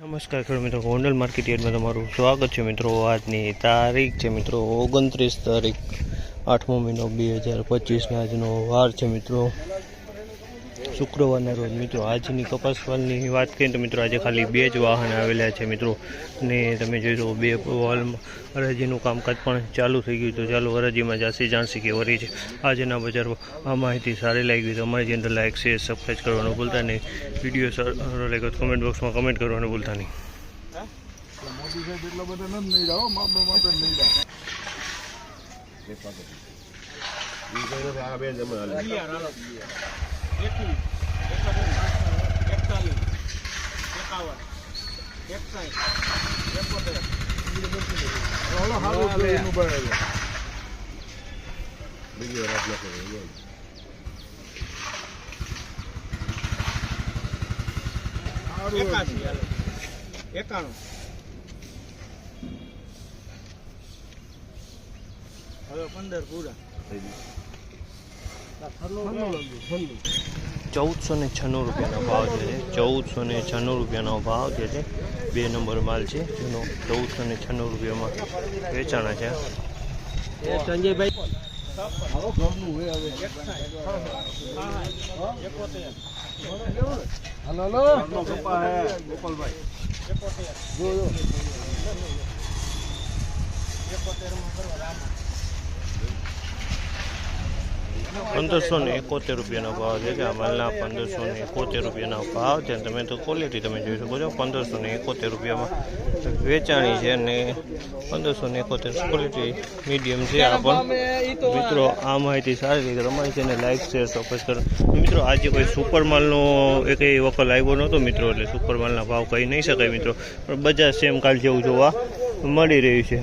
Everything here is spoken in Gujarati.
નમસ્કાર ખેડૂત મિત્રો, ગોંડલ માર્કેટ યાર્ડમાં તમારું સ્વાગત છે મિત્રો। આજની તારીખ છે મિત્રો 29 તારીખ 8મો મહિનો 2025 આજનો વાર છે મિત્રો શુક્રવારના રોજ। મિત્રો આજની કપાસવાલની વાત કરીએ તો મિત્રો આજે ખાલી 2 જ વાહન આવેલા છે મિત્રો, ને તમે જોઈ લો 2 વાલમાં હરાજીનું કામકાજ પણ ચાલુ થઈ ગયું। તો ચાલો હરાજીમાં જાણશી કે વરી છે આજના બજારમાં। આ માહિતી સારી લાગી તો અમારી ચેનલ લાઈક શેર સબસ્ક્રાઈબ કરવાનું ભૂલતા નહીં। વિડીયો સારો લાગ્યો તો કમેન્ટ બોક્સમાં કમેન્ટ કરવાનું ભૂલતા નહીં। હવે 15 પૂરા 1496 રૂપિયાનો ભાવ છે। 1496 રૂપિયાનો ભાવ છે। 2 નંબર માલ છે જેનો 1496 રૂપિયામાં વેચાણા છે। સંજયભાઈ ગોપાલભાઈ 1571 રૂપિયાનો ભાવ છે કે આ માલના 1571 રૂપિયાનો ભાવ છે। તમે તો ક્વોલિટી તમે જોઈ શકો છો 1571 રૂપિયામાં વેચાણી છે અને 1571 ક્વોલિટી મીડિયમ છે। આ પણ મિત્રો આ માહિતી સારી રીતે તમારી ચેનલ લાઈક શેર સબસ્ક્રાઈબ કરો મિત્રો। આજે કોઈ સુપર માલનો એક વખત આવ્યો નહોતો મિત્રો, એટલે સુપર માલના ભાવ કહી નહીં શકાય મિત્રો, પણ બજાર સેમ કાલ જેવું જોવા મળી રહ્યું છે।